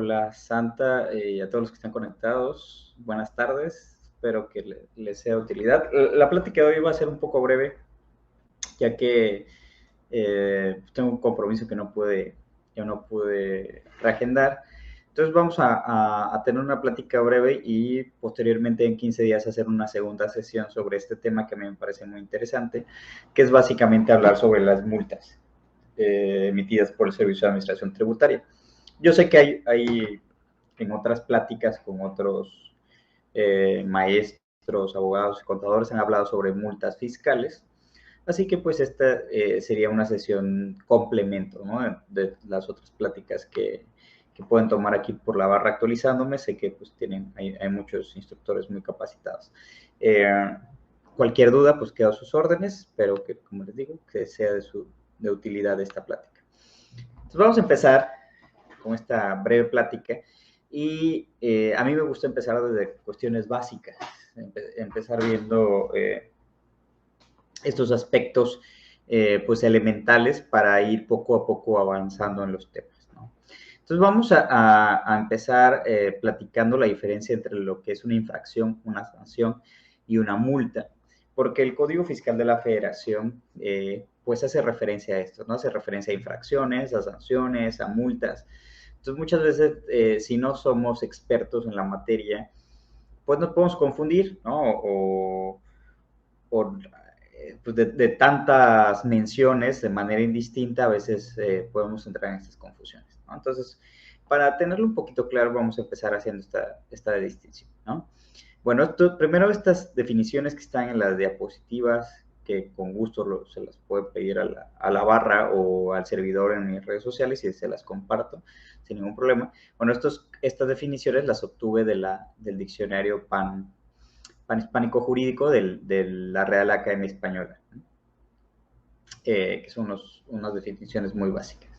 Hola Santa y a todos los que están conectados. Buenas tardes, espero que les sea de utilidad. La plática de hoy va a ser un poco breve, ya que tengo un compromiso que no pude reagendar. Entonces vamos a tener una plática breve y posteriormente en 15 días hacer una segunda sesión sobre este tema que a mí me parece muy interesante, que es básicamente hablar sobre las multas emitidas por el Servicio de Administración Tributaria. Yo sé que hay en otras pláticas con otros maestros, abogados y contadores han hablado sobre multas fiscales, así que pues esta sería una sesión complemento, ¿no?, de las otras pláticas que pueden tomar aquí por la barra actualizándome. Sé que pues hay muchos instructores muy capacitados. Cualquier duda, pues quedo a sus órdenes. Espero que, como les digo, que sea de utilidad esta plática. Entonces vamos a empezar con esta breve plática y a mí me gusta empezar desde cuestiones básicas, empezar viendo estos aspectos pues elementales para ir poco a poco avanzando en los temas, ¿no? Entonces vamos a empezar platicando la diferencia entre lo que es una infracción, una sanción y una multa, porque el Código Fiscal de la Federación pues hace referencia a esto, ¿no? Hace referencia a infracciones, a sanciones, a multas. Entonces muchas veces si no somos expertos en la materia, pues nos podemos confundir, ¿no? O pues de tantas menciones de manera indistinta, a veces podemos entrar en estas confusiones, ¿no? Entonces, para tenerlo un poquito claro, vamos a empezar haciendo esta distinción, ¿no? Bueno, primero estas definiciones que están en las diapositivas, que con gusto se las puedo pedir a la barra o al servidor en mis redes sociales y se las comparto sin ningún problema. Bueno, estas definiciones las obtuve del diccionario panhispánico jurídico de la Real Academia Española, que son unas definiciones muy básicas.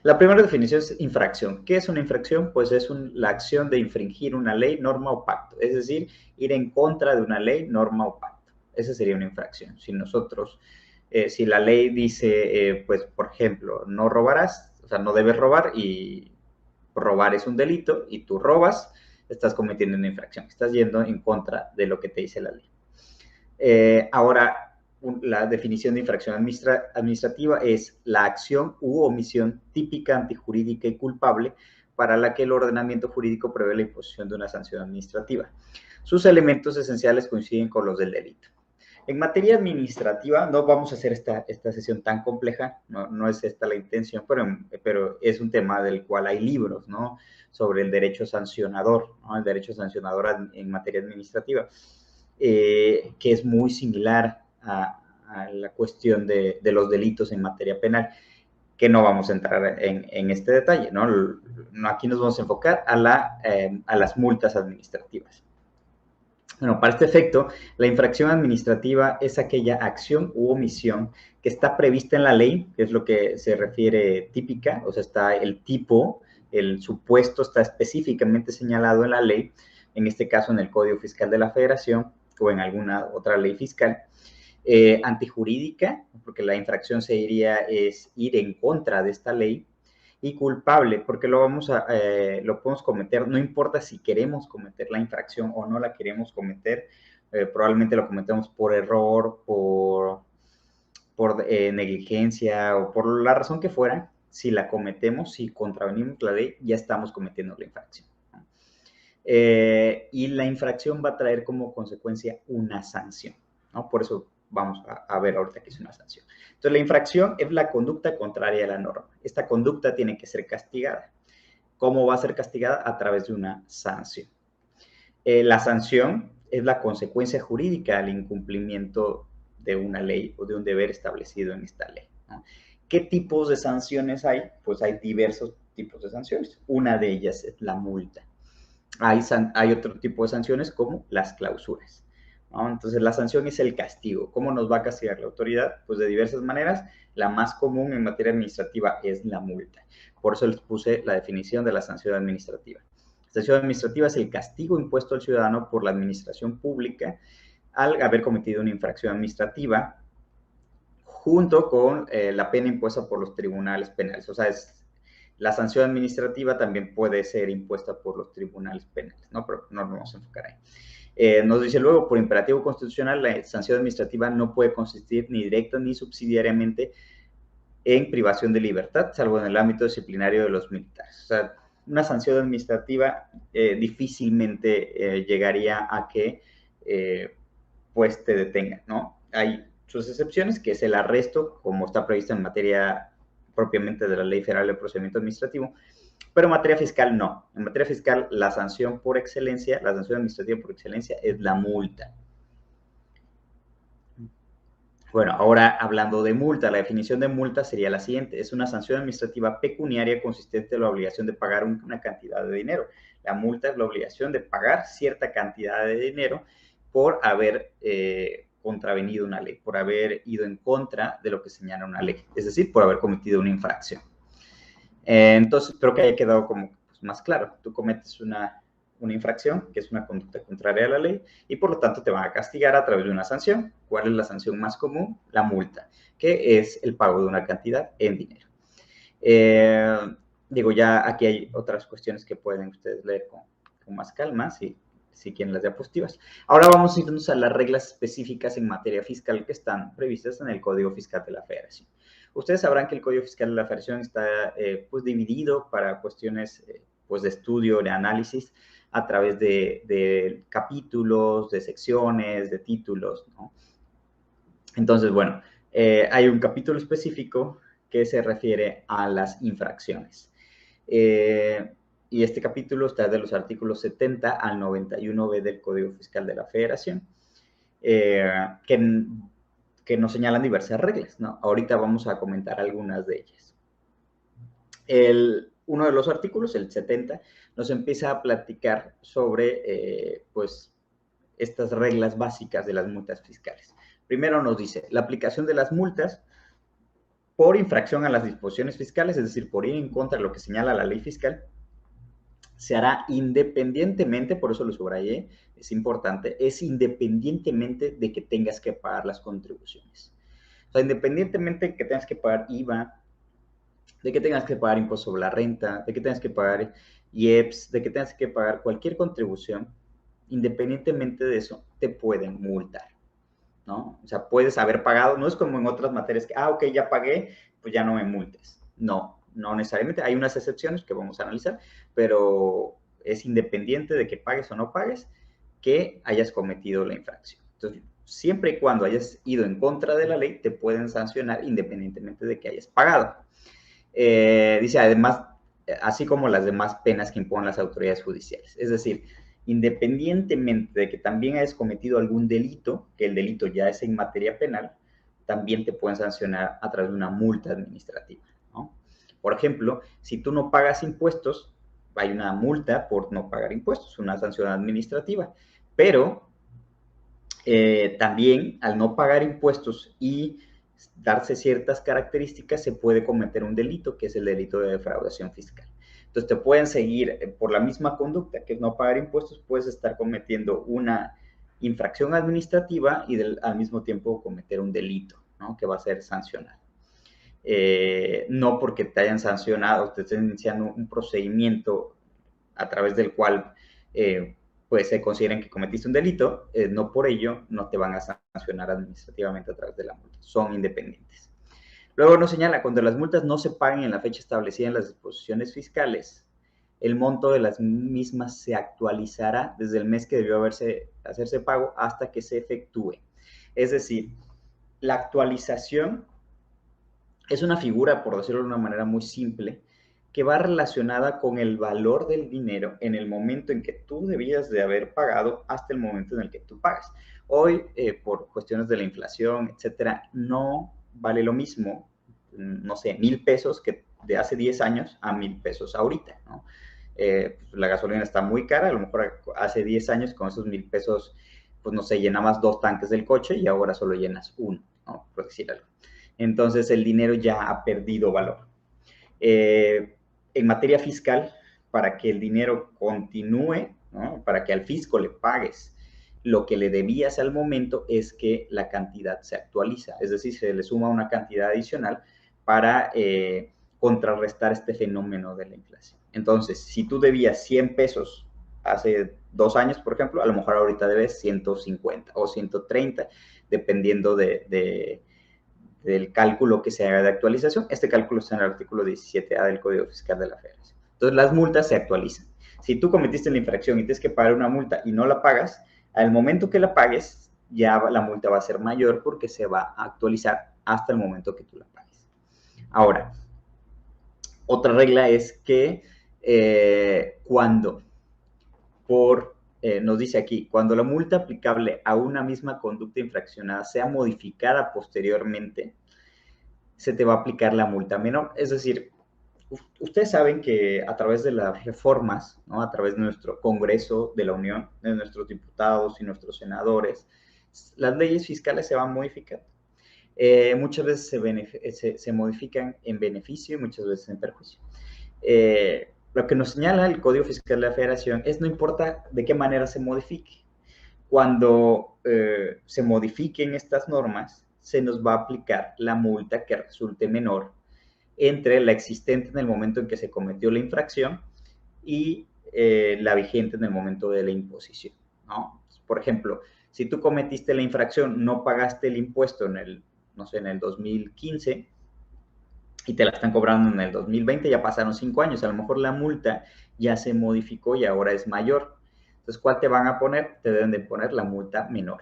La primera definición es infracción. ¿Qué es una infracción? Pues es la acción de infringir una ley, norma o pacto, es decir, ir en contra de una ley, norma o pacto. Esa sería una infracción. Si la ley dice, pues, por ejemplo, no robarás, o sea, no debes robar, y robar es un delito y tú robas, estás cometiendo una infracción, estás yendo en contra de lo que te dice la ley. Ahora, la definición de infracción administrativa es la acción u omisión típica, antijurídica y culpable para la que el ordenamiento jurídico prevé la imposición de una sanción administrativa. Sus elementos esenciales coinciden con los del delito. En materia administrativa, no vamos a hacer esta sesión tan compleja, no es esta la intención, pero es un tema del cual hay libros, ¿no?, sobre el derecho sancionador, ¿no?, el derecho sancionador en materia administrativa, que es muy similar a la cuestión de los delitos en materia penal, que no vamos a entrar en este detalle, ¿no? Aquí nos vamos a enfocar a las multas administrativas. Bueno, para este efecto, la infracción administrativa es aquella acción u omisión que está prevista en la ley, que es lo que se refiere típica, o sea, está el tipo, el supuesto está específicamente señalado en la ley, en este caso en el Código Fiscal de la Federación o en alguna otra ley fiscal. Antijurídica, porque la infracción es ir en contra de esta ley, y culpable, porque lo podemos cometer, no importa si queremos cometer la infracción o no la queremos cometer, probablemente lo cometemos por error, por negligencia o por la razón que fuera. Si la cometemos, si contravenimos la ley, ya estamos cometiendo la infracción. Y la infracción va a traer como consecuencia una sanción, ¿no? Por eso vamos a ver ahorita qué es una sanción. Entonces, la infracción es la conducta contraria a la norma. Esta conducta tiene que ser castigada. ¿Cómo va a ser castigada? A través de una sanción. La sanción es la consecuencia jurídica al incumplimiento de una ley o de un deber establecido en esta ley, ¿no? ¿Qué tipos de sanciones hay? Pues hay diversos tipos de sanciones. Una de ellas es la multa. Hay otro tipo de sanciones como las clausuras, ¿no? Entonces, la sanción es el castigo. ¿Cómo nos va a castigar la autoridad? Pues de diversas maneras. La más común en materia administrativa es la multa. Por eso les puse la definición de la sanción administrativa. La sanción administrativa es el castigo impuesto al ciudadano por la administración pública al haber cometido una infracción administrativa, junto con la pena impuesta por los tribunales penales. O sea, La sanción administrativa también puede ser impuesta por los tribunales penales, ¿no? Pero no nos vamos a enfocar ahí. Nos dice luego, por imperativo constitucional, la sanción administrativa no puede consistir ni directa ni subsidiariamente en privación de libertad, salvo en el ámbito disciplinario de los militares. O sea, una sanción administrativa difícilmente llegaría a que pues te detengan, ¿no? Hay sus excepciones, que es el arresto, como está previsto en materia propiamente de la Ley Federal de Procedimiento Administrativo, pero en materia fiscal no. En materia fiscal, la sanción por excelencia, la sanción administrativa por excelencia es la multa. Bueno, ahora hablando de multa, la definición de multa sería la siguiente: es una sanción administrativa pecuniaria consistente en la obligación de pagar una cantidad de dinero. La multa es la obligación de pagar cierta cantidad de dinero por haber contravenido una ley, por haber ido en contra de lo que señala una ley, es decir, por haber cometido una infracción. Entonces, creo que haya quedado como pues, más claro. Tú cometes una infracción, que es una conducta contraria a la ley, y por lo tanto te van a castigar a través de una sanción. ¿Cuál es la sanción más común? La multa, que es el pago de una cantidad en dinero. Digo, ya aquí hay otras cuestiones que pueden ustedes leer con más calma, si quieren las diapositivas. Ahora vamos a irnos a las reglas específicas en materia fiscal que están previstas en el Código Fiscal de la Federación. Ustedes sabrán que el Código Fiscal de la Federación está pues dividido para cuestiones pues de estudio, de análisis, a través de capítulos, de secciones, de títulos, ¿no? Entonces, bueno, hay un capítulo específico que se refiere a las infracciones. Y este capítulo está de los artículos 70 al 91b del Código Fiscal de la Federación, que nos señalan diversas reglas, ¿no? Ahorita vamos a comentar algunas de ellas. Uno de los artículos, el 70, nos empieza a platicar sobre, pues, estas reglas básicas de las multas fiscales. Primero nos dice, la aplicación de las multas por infracción a las disposiciones fiscales, es decir, por ir en contra de lo que señala la ley fiscal, se hará independientemente, por eso lo subrayé, es importante, es independientemente de que tengas que pagar las contribuciones. O sea, independientemente de que tengas que pagar IVA, de que tengas que pagar impuesto sobre la renta, de que tengas que pagar IEPS, de que tengas que pagar cualquier contribución, independientemente de eso, te pueden multar, ¿no? O sea, puedes haber pagado, no es como en otras materias que, ok, ya pagué, pues ya no me multes. No, no necesariamente, hay unas excepciones que vamos a analizar, pero es independiente de que pagues o no pagues, que hayas cometido la infracción. Entonces, siempre y cuando hayas ido en contra de la ley, te pueden sancionar independientemente de que hayas pagado. Dice, además, así como las demás penas que imponen las autoridades judiciales. Es decir, independientemente de que también hayas cometido algún delito, que el delito ya es en materia penal, también te pueden sancionar a través de una multa administrativa, ¿no? Por ejemplo, si tú no pagas impuestos, hay una multa por no pagar impuestos, una sanción administrativa, pero también al no pagar impuestos y darse ciertas características, se puede cometer un delito, que es el delito de defraudación fiscal. Entonces, te pueden seguir por la misma conducta, que es no pagar impuestos, puedes estar cometiendo una infracción administrativa y al mismo tiempo cometer un delito, ¿no? Que va a ser sancionado. No porque te hayan sancionado, te estén iniciando un procedimiento a través del cual pues se consideren que cometiste un delito, no por ello no te van a sancionar administrativamente a través de la multa, son independientes. Luego nos señala, cuando las multas no se paguen en la fecha establecida en las disposiciones fiscales, el monto de las mismas se actualizará desde el mes que debió hacerse pago hasta que se efectúe. Es decir, la actualización es una figura, por decirlo de una manera muy simple, que va relacionada con el valor del dinero en el momento en que tú debías de haber pagado hasta el momento en el que tú pagas. Hoy, por cuestiones de la inflación, etcétera, no vale lo mismo, no sé, 1,000 pesos que de hace 10 años a 1,000 pesos ahorita, ¿no? Pues la gasolina está muy cara, a lo mejor hace 10 años con esos 1,000 pesos, pues no sé, llenabas 2 tanques del coche y ahora solo llenas uno, ¿no? Por decir algo. Entonces el dinero ya ha perdido valor. En materia fiscal, para que el dinero continúe, ¿no? Para que al fisco le pagues lo que le debías al momento, es que la cantidad se actualiza, es decir, se le suma una cantidad adicional para contrarrestar este fenómeno de la inflación. Entonces, si tú debías 100 pesos hace 2 años, por ejemplo, a lo mejor ahorita debes 150 o 130, dependiendo del cálculo que se haga de actualización. Este cálculo está en el artículo 17A del Código Fiscal de la Federación. Entonces, las multas se actualizan. Si tú cometiste la infracción y tienes que pagar una multa y no la pagas, al momento que la pagues, ya la multa va a ser mayor porque se va a actualizar hasta el momento que tú la pagues. Ahora, otra regla es que nos dice aquí, cuando la multa aplicable a una misma conducta infraccionada sea modificada posteriormente, se te va a aplicar la multa menor. Es decir, ustedes saben que a través de las reformas, ¿no? A través de nuestro Congreso de la Unión, de nuestros diputados y nuestros senadores, las leyes fiscales se van modificando. Muchas veces se modifican en beneficio y muchas veces en perjuicio. Lo que nos señala el Código Fiscal de la Federación es no importa de qué manera se modifique. Cuando se modifiquen estas normas, se nos va a aplicar la multa que resulte menor entre la existente en el momento en que se cometió la infracción y la vigente en el momento de la imposición, ¿no? Por ejemplo, si tú cometiste la infracción, no pagaste el impuesto en el 2015 y te la están cobrando en el 2020, ya pasaron 5 años, a lo mejor la multa ya se modificó y ahora es mayor. Entonces, ¿cuál te van a poner? Te deben de poner la multa menor.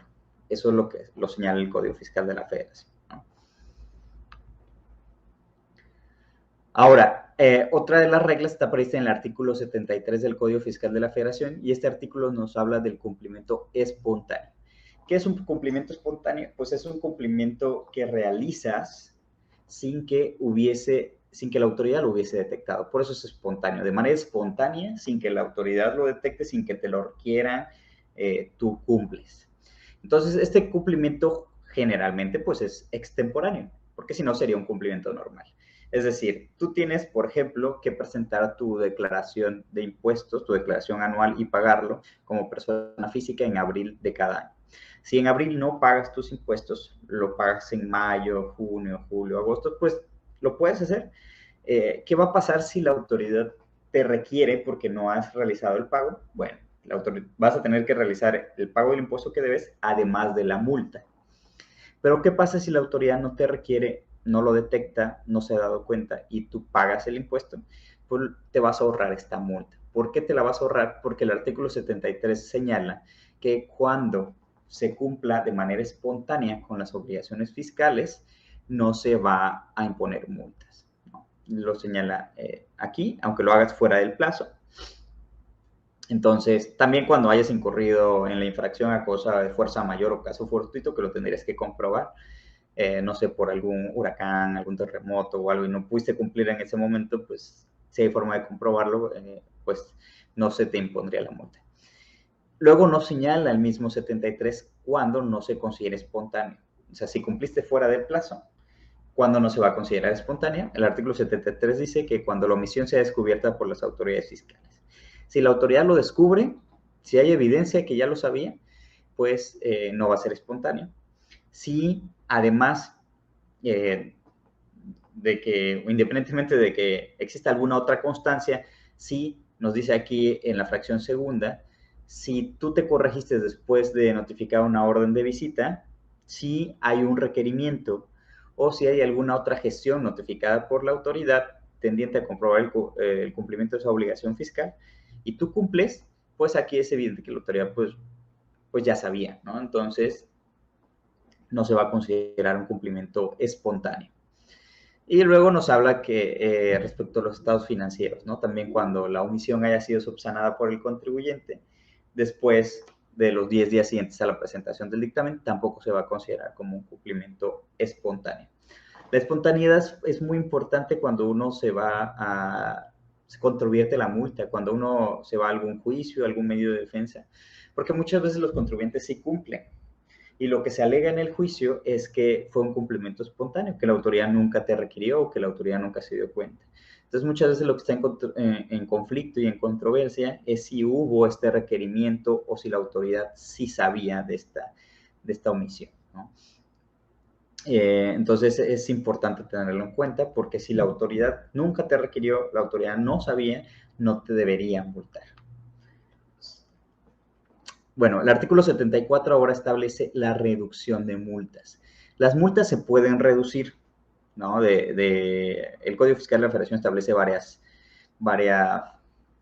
Eso es lo que lo señala el Código Fiscal de la Federación, ¿no? Ahora, otra de las reglas está prevista en el artículo 73 del Código Fiscal de la Federación y este artículo nos habla del cumplimiento espontáneo. ¿Qué es un cumplimiento espontáneo? Pues es un cumplimiento que realizas sin que la autoridad lo hubiese detectado. Por eso es espontáneo, de manera espontánea, sin que la autoridad lo detecte, sin que te lo requiera, tú cumples. Entonces, este cumplimiento generalmente pues es extemporáneo, porque si no sería un cumplimiento normal. Es decir, tú tienes, por ejemplo, que presentar tu declaración de impuestos, tu declaración anual y pagarlo como persona física en abril de cada año. Si en abril no pagas tus impuestos, lo pagas en mayo, junio, julio, agosto, pues lo puedes hacer. ¿Qué va a pasar si la autoridad te requiere porque no has realizado el pago? Bueno, vas a tener que realizar el pago del impuesto que debes, además de la multa. Pero ¿qué pasa si la autoridad no te requiere, no lo detecta, no se ha dado cuenta y tú pagas el impuesto? Pues te vas a ahorrar esta multa. ¿Por qué te la vas a ahorrar? Porque el artículo 73 señala que cuando se cumpla de manera espontánea con las obligaciones fiscales, no se va a imponer multas, ¿no? Lo señala aquí, aunque lo hagas fuera del plazo. Entonces, también cuando hayas incurrido en la infracción a causa de fuerza mayor o caso fortuito, que lo tendrías que comprobar, no sé, por algún huracán, algún terremoto o algo, y no pudiste cumplir en ese momento, pues si hay forma de comprobarlo, pues no se te impondría la multa. Luego no señala el mismo 73 cuando no se considera espontáneo. O sea, si cumpliste fuera del plazo, ¿cuándo no se va a considerar espontánea? El artículo 73 dice que cuando la omisión sea descubierta por las autoridades fiscales. Si la autoridad lo descubre, si hay evidencia que ya lo sabía, pues no va a ser espontáneo. Si además independientemente de que exista alguna otra constancia, si nos dice aquí en la fracción segunda, si tú te corregiste después de notificar una orden de visita, si hay un requerimiento o si hay alguna otra gestión notificada por la autoridad tendiente a comprobar el cumplimiento de su obligación fiscal, y tú cumples, pues aquí es evidente que la autoridad pues ya sabía, ¿no? Entonces, no se va a considerar un cumplimiento espontáneo. Y luego nos habla que respecto a los estados financieros, ¿no? También cuando la omisión haya sido subsanada por el contribuyente, después de los 10 días siguientes a la presentación del dictamen, tampoco se va a considerar como un cumplimiento espontáneo. La espontaneidad es muy importante cuando uno se controvierte la multa, cuando uno se va a algún juicio, a algún medio de defensa, porque muchas veces los contribuyentes sí cumplen. Y lo que se alega en el juicio es que fue un cumplimiento espontáneo, que la autoridad nunca te requirió o que la autoridad nunca se dio cuenta. Entonces, muchas veces lo que está en conflicto y en controversia es si hubo este requerimiento o si la autoridad sí sabía de esta omisión, ¿no? Entonces es importante tenerlo en cuenta porque si la autoridad nunca te requirió, la autoridad no sabía, no te debería multar. Bueno, el artículo 74 ahora establece la reducción de multas. Las multas se pueden reducir, ¿no? El Código Fiscal de la Federación establece varias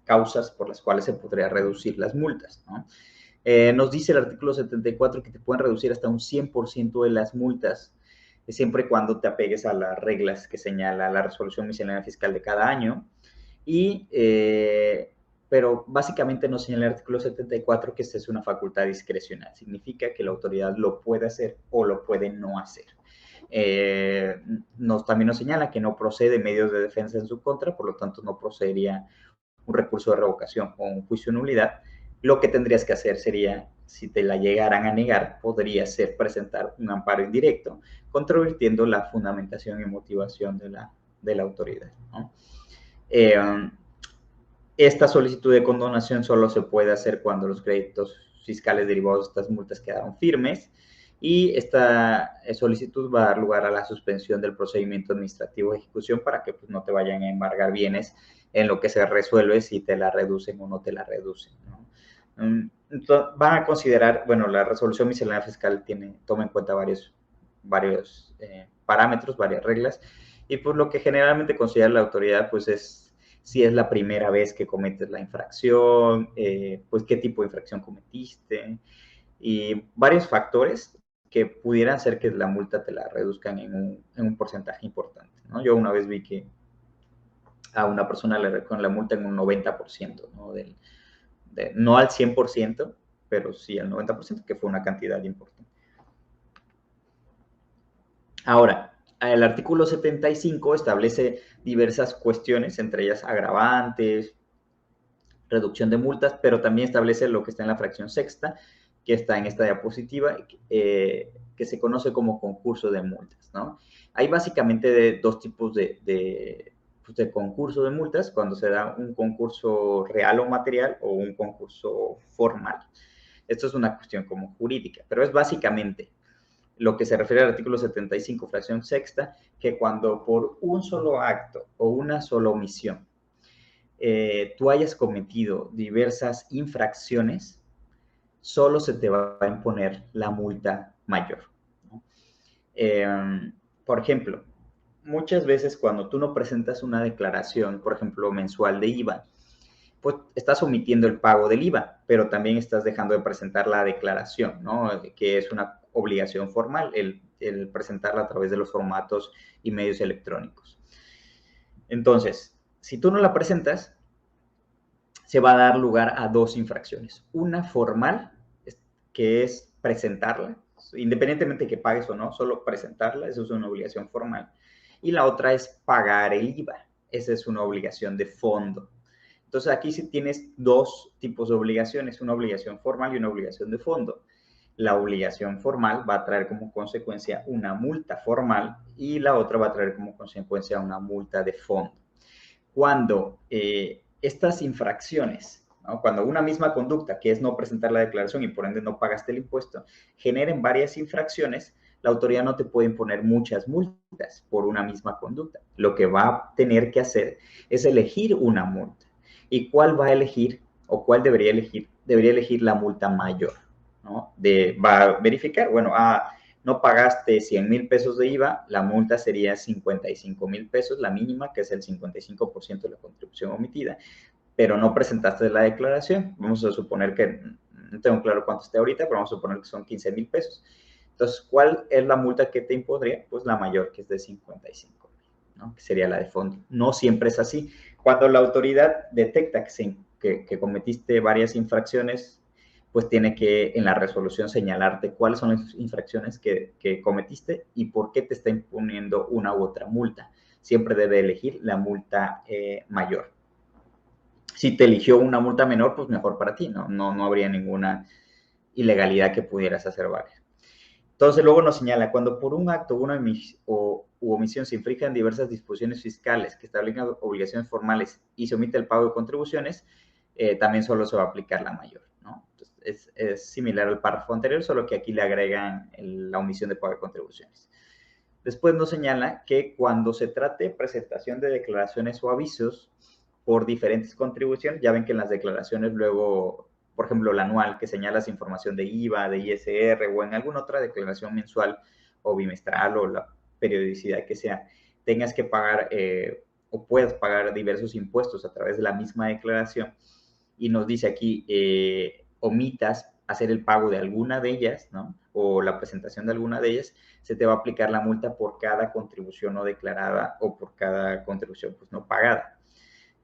causas por las cuales se podría reducir las multas, ¿no? Nos dice el artículo 74 que te pueden reducir hasta un 100% de las multas, siempre y cuando te apegues a las reglas que señala la resolución miscelánea fiscal de cada año. Pero básicamente nos señala el artículo 74 que esta es una facultad discrecional. Significa que la autoridad lo puede hacer o lo puede no hacer. También nos señala que no procede medios de defensa en su contra, por lo tanto no procedería un recurso de revocación o un juicio de nulidad. Lo que tendrías que hacer sería, si te la llegaran a negar, podría ser presentar un amparo indirecto, controvirtiendo la fundamentación y motivación de la autoridad, ¿no? Esta solicitud de condonación solo se puede hacer cuando los créditos fiscales derivados de estas multas quedaron firmes y esta solicitud va a dar lugar a la suspensión del procedimiento administrativo de ejecución para que pues, no te vayan a embargar bienes en lo que se resuelve si te la reducen o no te la reducen, ¿no? Entonces, van a considerar, bueno, la resolución miscelánea fiscal toma en cuenta varios parámetros, varias reglas, y pues lo que generalmente considera la autoridad pues es si es la primera vez que cometes la infracción, pues qué tipo de infracción cometiste, y varios factores que pudieran hacer que la multa te la reduzcan en un porcentaje importante, ¿no? Yo una vez vi que a una persona le redujeron la multa en un 90%, ¿no? No al 100%, pero sí al 90%, que fue una cantidad importante. Ahora, el artículo 75 establece diversas cuestiones, entre ellas agravantes, reducción de multas, pero también establece lo que está en la fracción sexta, que está en esta diapositiva, que se conoce como concurso de multas, ¿no? Hay básicamente dos tipos de concurso de multas, cuando se da un concurso real o material o un concurso formal. Esto es una cuestión como jurídica, pero es básicamente lo que se refiere al artículo 75, fracción sexta, que cuando por un solo acto o una sola omisión tú hayas cometido diversas infracciones, solo se te va a imponer la multa mayor, ¿no? Por ejemplo, muchas veces cuando tú no presentas una declaración, por ejemplo, mensual de IVA, pues estás omitiendo el pago del IVA, pero también estás dejando de presentar la declaración, ¿no? Que es una obligación formal, el presentarla a través de los formatos y medios electrónicos. Entonces, si tú no la presentas, se va a dar lugar a dos infracciones. Una formal, que es presentarla, independientemente de que pagues o no, solo presentarla, eso es una obligación formal. Y la otra es pagar el IVA, esa es una obligación de fondo. Entonces aquí sí tienes dos tipos de obligaciones, una obligación formal y una obligación de fondo. La obligación formal va a traer como consecuencia una multa formal y la otra va a traer como consecuencia una multa de fondo. Cuando estas infracciones, ¿no? Cuando una misma conducta, que es no presentar la declaración y por ende no pagaste el impuesto, generen varias infracciones, la autoridad no te puede imponer muchas multas por una misma conducta. Lo que va a tener que hacer es elegir una multa. ¿Y cuál va a elegir o cuál debería elegir? Debería elegir la multa mayor, ¿no? Va a verificar, bueno, no pagaste 100,000 pesos de IVA, la multa sería 55,000 pesos, la mínima, que es el 55% de la contribución omitida, pero no presentaste la declaración. Vamos a suponer que, no tengo claro cuánto esté ahorita, pero vamos a suponer que son 15,000 pesos. Entonces, ¿cuál es la multa que te impondría? Pues la mayor, que es de 55,000, ¿no? Que sería la de fondo. No siempre es así. Cuando la autoridad detecta que cometiste varias infracciones, pues tiene que en la resolución señalarte cuáles son las infracciones que cometiste y por qué te está imponiendo una u otra multa. Siempre debe elegir la multa mayor. Si te eligió una multa menor, pues mejor para ti, no habría ninguna ilegalidad que pudieras hacer valer. Entonces, luego nos señala, cuando por un acto u omisión se infringen diversas disposiciones fiscales que establecen obligaciones formales y se omite el pago de contribuciones, también solo se va a aplicar la mayor, ¿no? Entonces, es similar al párrafo anterior, solo que aquí le agregan la omisión de pago de contribuciones. Después nos señala que cuando se trate de presentación de declaraciones o avisos por diferentes contribuciones, ya ven que en las declaraciones luego, por ejemplo, la anual, que señalas información de IVA, de ISR o en alguna otra declaración mensual o bimestral o la periodicidad que sea, tengas que pagar o puedas pagar diversos impuestos a través de la misma declaración, y nos dice aquí, omitas hacer el pago de alguna de ellas, ¿no? O la presentación de alguna de ellas, se te va a aplicar la multa por cada contribución no declarada o por cada contribución pues, no pagada.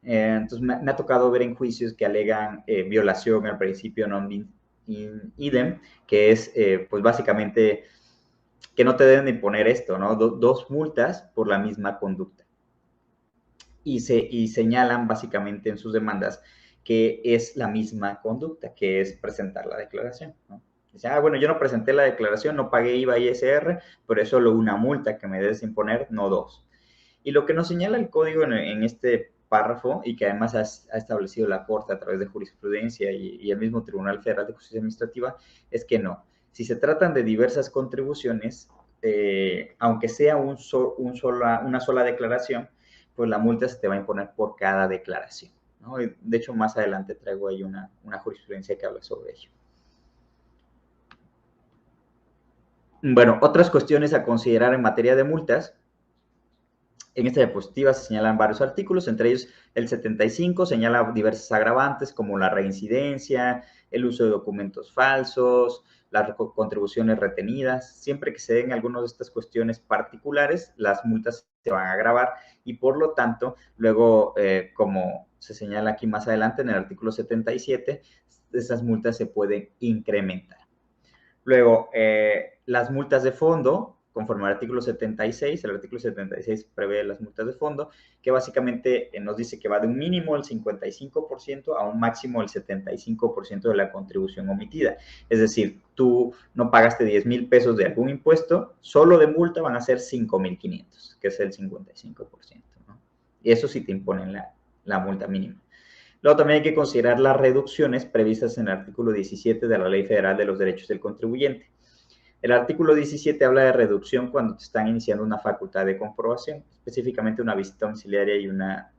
Entonces, me ha tocado ver en juicios que alegan violación al principio non idem, que es, pues, básicamente que no te deben imponer esto, ¿no? Dos multas por la misma conducta. Y señalan básicamente en sus demandas que es la misma conducta, que es presentar la declaración, ¿no? Dice, bueno, yo no presenté la declaración, no pagué IVA y ISR, pero es solo una multa que me debes imponer, no dos. Y lo que nos señala el código en este párrafo, y que además ha establecido la Corte a través de jurisprudencia y el mismo Tribunal Federal de Justicia Administrativa, es que no. Si se tratan de diversas contribuciones, aunque sea una sola declaración, pues la multa se te va a imponer por cada declaración, ¿no? De hecho, más adelante traigo ahí una jurisprudencia que habla sobre ello. Bueno, otras cuestiones a considerar en materia de multas. En esta diapositiva se señalan varios artículos, entre ellos el 75 señala diversas agravantes como la reincidencia, el uso de documentos falsos, las contribuciones retenidas. Siempre que se den algunas de estas cuestiones particulares, las multas se van a agravar y por lo tanto, luego, como se señala aquí más adelante en el artículo 77, esas multas se pueden incrementar. Luego, las multas de fondo, conforme al artículo 76, el artículo 76 prevé las multas de fondo, que básicamente nos dice que va de un mínimo del 55% a un máximo del 75% de la contribución omitida. Es decir, tú no pagaste 10,000 pesos de algún impuesto, solo de multa van a ser 5,500, que es el 55%, ¿no? Y eso sí te imponen la multa mínima. Luego también hay que considerar las reducciones previstas en el artículo 17 de la Ley Federal de los Derechos del Contribuyente. El artículo 17 habla de reducción cuando te están iniciando una facultad de comprobación, específicamente una visita domiciliaria y una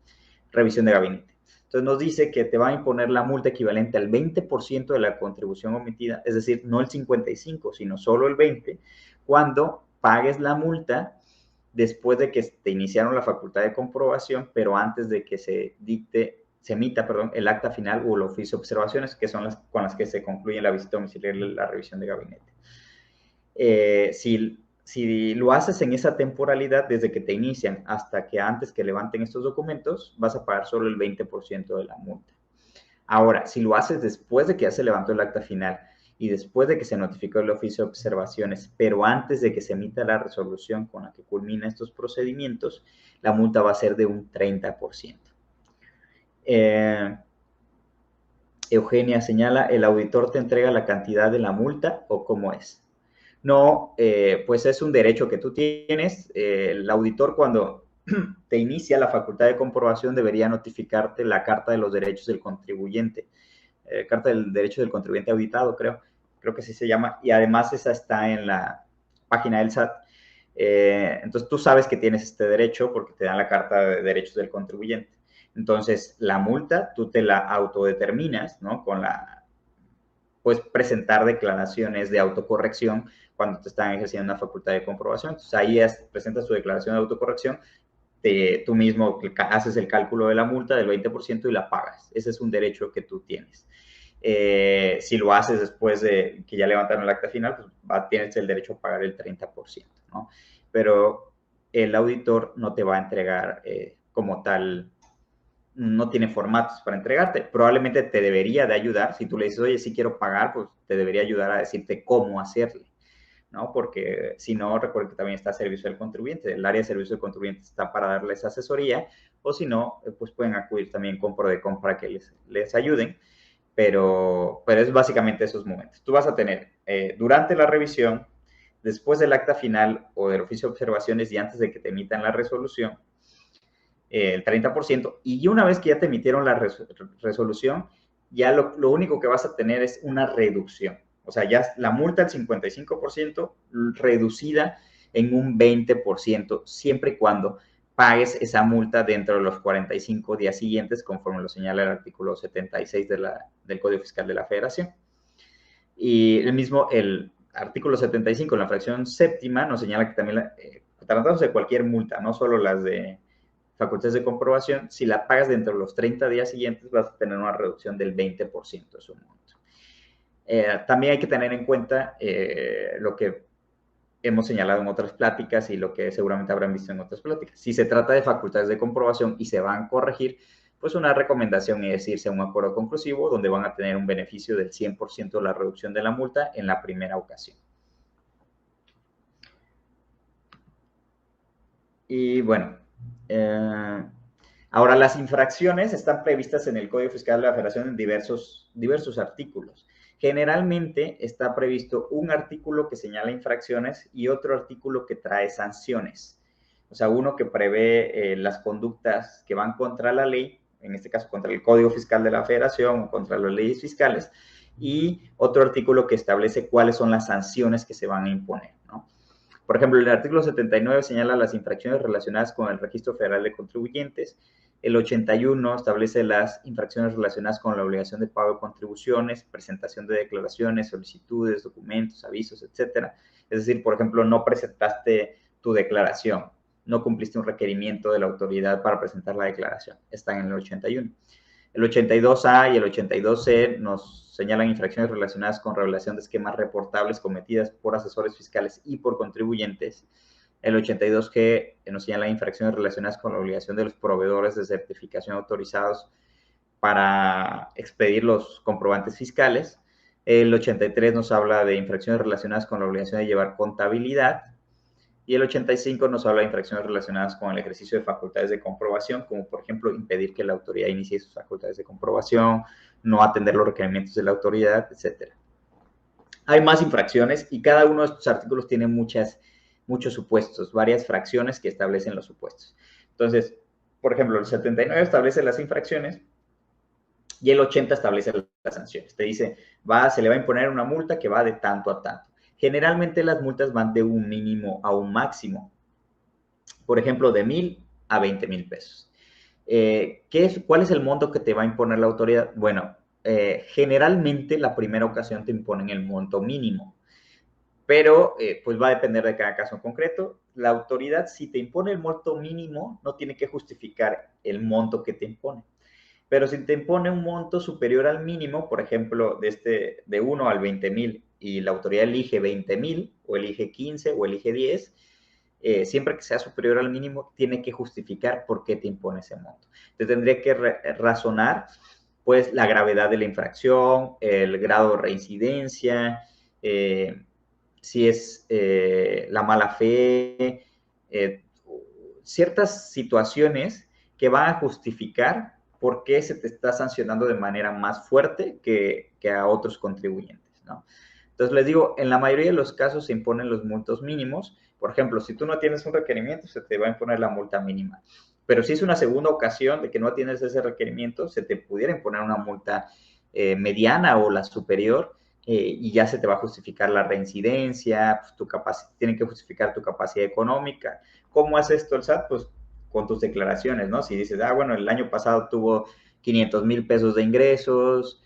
revisión de gabinete. Entonces nos dice que te va a imponer la multa equivalente al 20% de la contribución omitida, es decir, no el 55%, sino solo el 20%, cuando pagues la multa después de que te iniciaron la facultad de comprobación, pero antes de que se emita el acta final o el oficio de observaciones, que son las con las que se concluye la visita domiciliaria y la revisión de gabinete. Si lo haces en esa temporalidad, desde que te inician hasta que antes que levanten estos documentos, vas a pagar solo el 20% de la multa. Ahora, si lo haces después de que ya se levantó el acta final y después de que se notificó el oficio de observaciones, pero antes de que se emita la resolución con la que culmina estos procedimientos, la multa va a ser de un 30%. Eugenia señala, ¿el auditor te entrega la cantidad de la multa o cómo es? No, pues es un derecho que tú tienes. El auditor, cuando te inicia la facultad de comprobación, debería notificarte la Carta de los Derechos del Contribuyente, Carta del Derecho del Contribuyente Auditado, creo que así se llama, y además esa está en la página del SAT. Entonces tú sabes que tienes este derecho porque te dan la Carta de Derechos del Contribuyente. Entonces, la multa tú te la autodeterminas, ¿no? Puedes presentar declaraciones de autocorrección cuando te están ejerciendo una facultad de comprobación. Entonces, ahí presentas tu declaración de autocorrección, tú mismo haces el cálculo de la multa del 20% y la pagas. Ese es un derecho que tú tienes. Si lo haces después de que ya levantaron el acta final, pues tienes el derecho a pagar el 30%, ¿no? Pero el auditor no te va a entregar como tal, no tiene formatos para entregarte. Probablemente te debería de ayudar. Si tú le dices, oye, sí quiero pagar, pues te debería ayudar a decirte cómo hacerle, ¿no? Porque si no, recuerda que también está servicio del contribuyente. El área de servicio del contribuyente está para darles asesoría, o si no, pues pueden acudir también con Prodecon para que les ayuden. Pero es básicamente esos momentos. Tú vas a tener durante la revisión, después del acta final o del oficio de observaciones y antes de que te emitan la resolución, el 30%, y una vez que ya te emitieron la resolución, ya lo único que vas a tener es una reducción. O sea, ya la multa al 55% reducida en un 20%, siempre y cuando pagues esa multa dentro de los 45 días siguientes, conforme lo señala el artículo 76 del Código Fiscal de la Federación. Y el artículo 75, en la fracción séptima, nos señala que también, tratándose de cualquier multa, no solo las de facultades de comprobación, si la pagas dentro de los 30 días siguientes, vas a tener una reducción del 20% de su monto. También hay que tener en cuenta lo que hemos señalado en otras pláticas y lo que seguramente habrán visto en otras pláticas. Si se trata de facultades de comprobación y se van a corregir, pues una recomendación es irse a un acuerdo conclusivo donde van a tener un beneficio del 100% de la reducción de la multa en la primera ocasión. Y bueno, ahora las infracciones están previstas en el Código Fiscal de la Federación en diversos artículos. Generalmente está previsto un artículo que señala infracciones y otro artículo que trae sanciones. O sea, uno que prevé las conductas que van contra la ley, en este caso contra el Código Fiscal de la Federación o contra las leyes fiscales, y otro artículo que establece cuáles son las sanciones que se van a imponer, ¿no? Por ejemplo, el artículo 79 señala las infracciones relacionadas con el Registro Federal de Contribuyentes. El 81 establece las infracciones relacionadas con la obligación de pago de contribuciones, presentación de declaraciones, solicitudes, documentos, avisos, etcétera. Es decir, por ejemplo, no presentaste tu declaración, no cumpliste un requerimiento de la autoridad para presentar la declaración. Están en el 81. El 82A y el 82C nos señalan infracciones relacionadas con revelación de esquemas reportables cometidas por asesores fiscales y por contribuyentes. El 82G nos señala infracciones relacionadas con la obligación de los proveedores de certificación autorizados para expedir los comprobantes fiscales. El 83 nos habla de infracciones relacionadas con la obligación de llevar contabilidad. Y el 85 nos habla de infracciones relacionadas con el ejercicio de facultades de comprobación, como por ejemplo impedir que la autoridad inicie sus facultades de comprobación, no atender los requerimientos de la autoridad, etc. Hay más infracciones y cada uno de estos artículos tiene muchos supuestos, varias fracciones que establecen los supuestos. Entonces, por ejemplo, el 79 establece las infracciones y el 80 establece las sanciones. Te dice, se le va a imponer una multa que va de tanto a tanto. Generalmente las multas van de un mínimo a un máximo. Por ejemplo, de 1,000 a 20,000 pesos. ¿Cuál es el monto que te va a imponer la autoridad? Bueno, generalmente la primera ocasión te imponen el monto mínimo, pero pues va a depender de cada caso en concreto. La autoridad, si te impone el monto mínimo, no tiene que justificar el monto que te impone. Pero si te impone un monto superior al mínimo, por ejemplo, de 1 al 20,000 y la autoridad elige 20,000 o elige 15 o elige 10, siempre que sea superior al mínimo, tiene que justificar por qué te impone ese monto. Te tendría que razonar, pues, la gravedad de la infracción, el grado de reincidencia, si es la mala fe, ciertas situaciones que van a justificar por qué se te está sancionando de manera más fuerte que a otros contribuyentes, ¿no? Entonces, les digo, en la mayoría de los casos se imponen los montos mínimos. Por ejemplo, si tú no tienes un requerimiento, se te va a imponer la multa mínima. Pero si es una segunda ocasión de que no tienes ese requerimiento, se te pudiera imponer una multa mediana o la superior, y ya se te va a justificar la reincidencia, pues tienen que justificar tu capacidad económica. ¿Cómo hace esto el SAT? Pues con tus declaraciones, ¿no? Si dices, bueno, el año pasado tuvo 500,000 pesos de ingresos,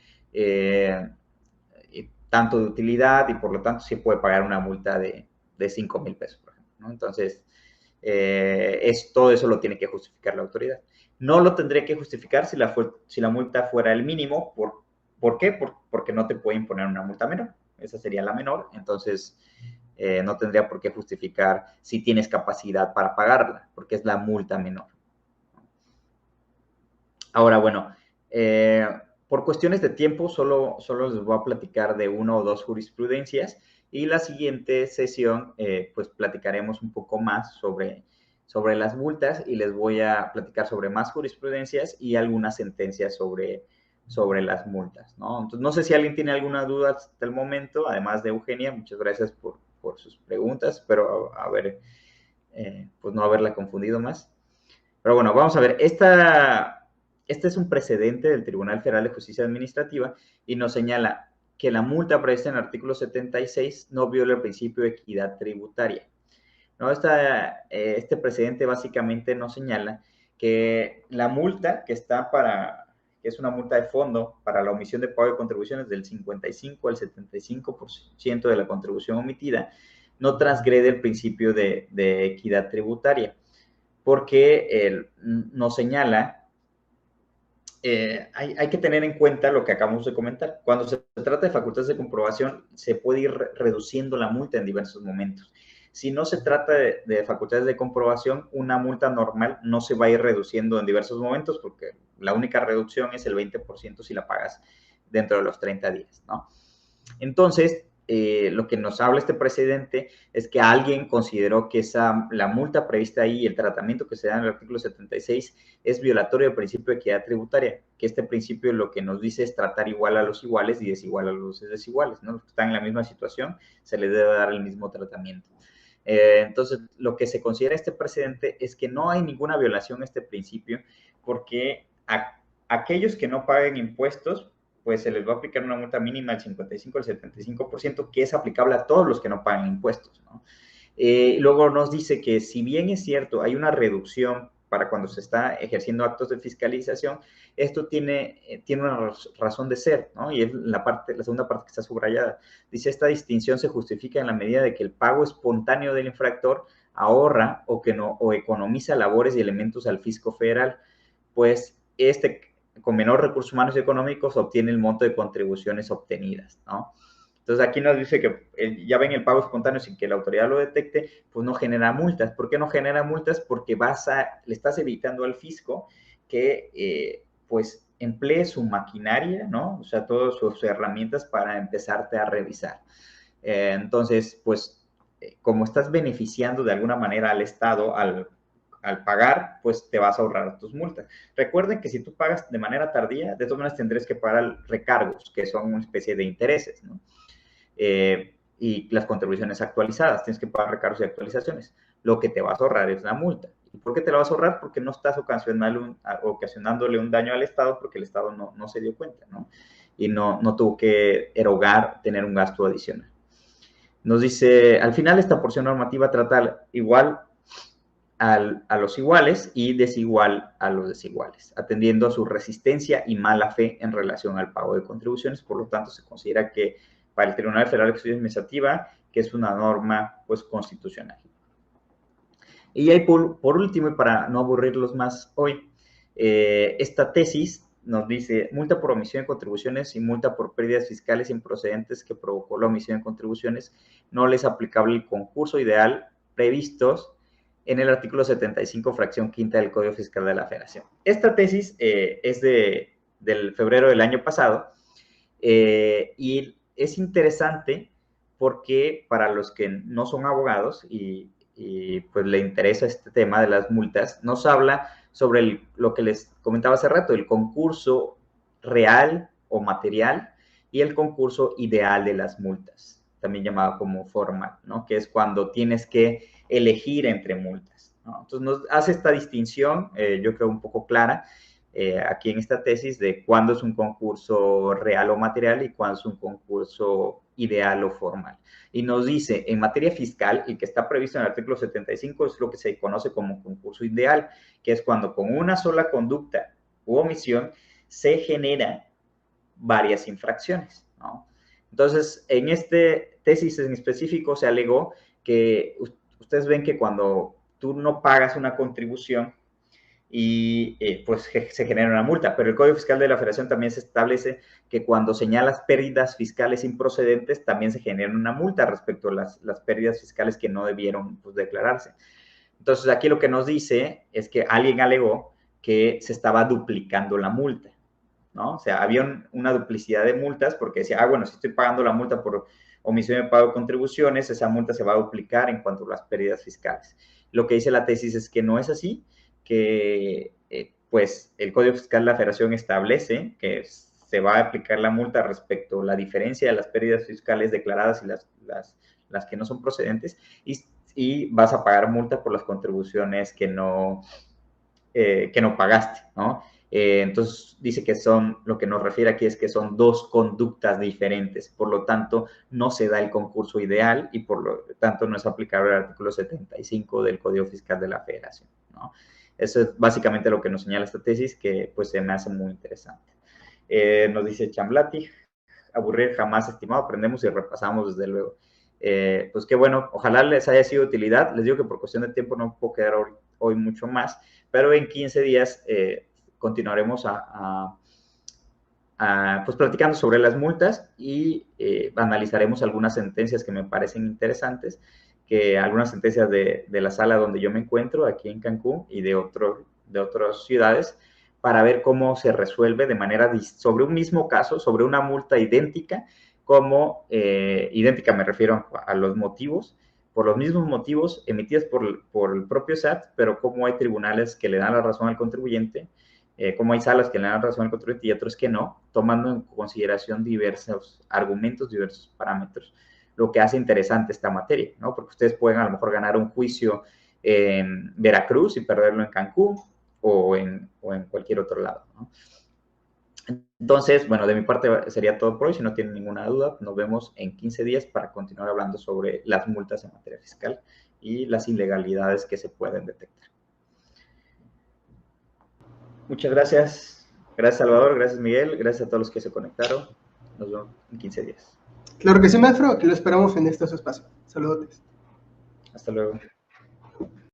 tanto de utilidad y por lo tanto sí puede pagar una multa de 5,000 pesos, por ejemplo, ¿no? Entonces, todo eso lo tiene que justificar la autoridad. No lo tendría que justificar si la multa fuera el mínimo. ¿Por qué? Porque no te puede imponer una multa menor. Esa sería la menor. Entonces, no tendría por qué justificar si tienes capacidad para pagarla, porque es la multa menor. Ahora, bueno, por cuestiones de tiempo, solo les voy a platicar de 1 o 2 jurisprudencias y la siguiente sesión, pues platicaremos un poco más sobre las multas y les voy a platicar sobre más jurisprudencias y algunas sentencias sobre las multas, ¿no? Entonces, no sé si alguien tiene alguna duda hasta el momento, además de Eugenia. Muchas gracias por sus preguntas, espero pues no haberla confundido más. Pero bueno, vamos a ver, este es un precedente del Tribunal Federal de Justicia Administrativa y nos señala que la multa prevista en el artículo 76 no viola el principio de equidad tributaria. ¿no? Este precedente básicamente nos señala que la multa que es una multa de fondo para la omisión de pago de contribuciones del 55 al 75% de la contribución omitida, no transgrede el principio de equidad tributaria, porque nos señala hay que tener en cuenta lo que acabamos de comentar. Cuando se trata de facultades de comprobación, se puede ir reduciendo la multa en diversos momentos. Si no se trata de facultades de comprobación, una multa normal no se va a ir reduciendo en diversos momentos porque la única reducción es el 20% si la pagas dentro de los 30 días, ¿no? Entonces, lo que nos habla este precedente es que alguien consideró que la multa prevista ahí y el tratamiento que se da en el artículo 76 es violatorio del principio de equidad tributaria, que este principio lo que nos dice es tratar igual a los iguales y desigual a los desiguales, ¿no? Los que están en la misma situación se les debe dar el mismo tratamiento. Entonces, lo que se considera este precedente es que no hay ninguna violación a este principio porque aquellos que no paguen impuestos, pues se les va a aplicar una multa mínima del 55 al 75%, que es aplicable a todos los que no pagan impuestos, ¿no? Luego nos dice que si bien es cierto, hay una reducción para cuando se está ejerciendo actos de fiscalización, esto tiene una razón de ser, ¿no? Y es la segunda parte que está subrayada. Dice, esta distinción se justifica en la medida de que el pago espontáneo del infractor ahorra o economiza labores y elementos al fisco federal, pues con menor recursos humanos y económicos obtiene el monto de contribuciones obtenidas, ¿no? Entonces aquí nos dice que ya ven el pago espontáneo sin que la autoridad lo detecte, pues no genera multas. ¿Por qué no genera multas? Porque le estás evitando al fisco que pues emplee su maquinaria, ¿no? O sea, todas sus herramientas para empezarte a revisar. Entonces, pues como estás beneficiando de alguna manera al Estado al pagar, pues te vas a ahorrar tus multas. Recuerden que si tú pagas de manera tardía, de todas maneras tendrás que pagar recargos, que son una especie de intereses, ¿no? Y las contribuciones actualizadas, tienes que pagar recargos y actualizaciones. Lo que te vas a ahorrar es la multa. ¿Y por qué te la vas a ahorrar? Porque no estás ocasionándole un daño al Estado porque el Estado no se dio cuenta, ¿no? Y no tuvo que erogar, tener un gasto adicional. Nos dice, al final esta porción normativa trata igual a los iguales y desigual a los desiguales, atendiendo a su resistencia y mala fe en relación al pago de contribuciones. Por lo tanto, se considera que para el Tribunal Federal de Justicia Administrativa, que es una norma pues constitucional. Y ahí por último, y para no aburrirlos más hoy, esta tesis nos dice, multa por omisión de contribuciones y multa por pérdidas fiscales improcedentes que provocó la omisión de contribuciones, no les es aplicable el concurso ideal previstos en el artículo 75, fracción quinta del Código Fiscal de la Federación. Esta tesis es del febrero del año pasado y es interesante porque para los que no son abogados y pues le interesa este tema de las multas, nos habla sobre lo que les comentaba hace rato, el concurso real o material y el concurso ideal de las multas, también llamado como formal, ¿no? Que es cuando tienes que elegir entre multas, ¿no? Entonces nos hace esta distinción, yo creo un poco clara, aquí en esta tesis de cuándo es un concurso real o material y cuándo es un concurso ideal o formal. Y nos dice, en materia fiscal, el que está previsto en el artículo 75 es lo que se conoce como concurso ideal, que es cuando con una sola conducta u omisión se generan varias infracciones, ¿no? Entonces, en este tesis en específico se alegó que ustedes ven que cuando tú no pagas una contribución, y pues se genera una multa. Pero el Código Fiscal de la Federación también se establece que cuando señalas pérdidas fiscales improcedentes, también se genera una multa respecto a las pérdidas fiscales que no debieron pues, declararse. Entonces, aquí lo que nos dice es que alguien alegó que se estaba duplicando la multa, ¿no? O sea, había una duplicidad de multas porque decía, bueno, si estoy pagando la multa por omisión de pago de contribuciones, esa multa se va a duplicar en cuanto a las pérdidas fiscales. Lo que dice la tesis es que no es así, que pues el Código Fiscal de la Federación establece que se va a aplicar la multa respecto a la diferencia de las pérdidas fiscales declaradas y las que no son procedentes y vas a pagar multa por las contribuciones que no pagaste, ¿no? Entonces dice que lo que nos refiere aquí es que son dos conductas diferentes, por lo tanto no se da el concurso ideal y por lo tanto no es aplicable el artículo 75 del Código Fiscal de la Federación, ¿no? Eso es básicamente lo que nos señala esta tesis, que pues se me hace muy interesante. Nos dice Chamblati, aburrir jamás, estimado, aprendemos y repasamos desde luego. Pues qué bueno, ojalá les haya sido de utilidad. Les digo que por cuestión de tiempo no puedo quedar hoy mucho más, pero en 15 días continuaremos pues platicando sobre las multas y analizaremos algunas sentencias que me parecen interesantes, que algunas sentencias de la sala donde yo me encuentro, aquí en Cancún, y de otras ciudades, para ver cómo se resuelve de manera, sobre un mismo caso, sobre una multa idéntica, idéntica me refiero a los motivos, por los mismos motivos emitidos por el propio SAT, pero cómo hay tribunales que le dan la razón al contribuyente, como hay salas que le dan razón al contribuyente y otros que no, tomando en consideración diversos argumentos, diversos parámetros, lo que hace interesante esta materia, ¿no? Porque ustedes pueden a lo mejor ganar un juicio en Veracruz y perderlo en Cancún o en cualquier otro lado, ¿no? Entonces, bueno, de mi parte sería todo por hoy. Si no tienen ninguna duda, nos vemos en 15 días para continuar hablando sobre las multas en materia fiscal y las ilegalidades que se pueden detectar. Muchas gracias. Gracias, Salvador. Gracias, Miguel. Gracias a todos los que se conectaron. Nos vemos en 15 días. Claro que sí, maestro. Aquí lo esperamos en estos espacios. Saludos. Hasta luego.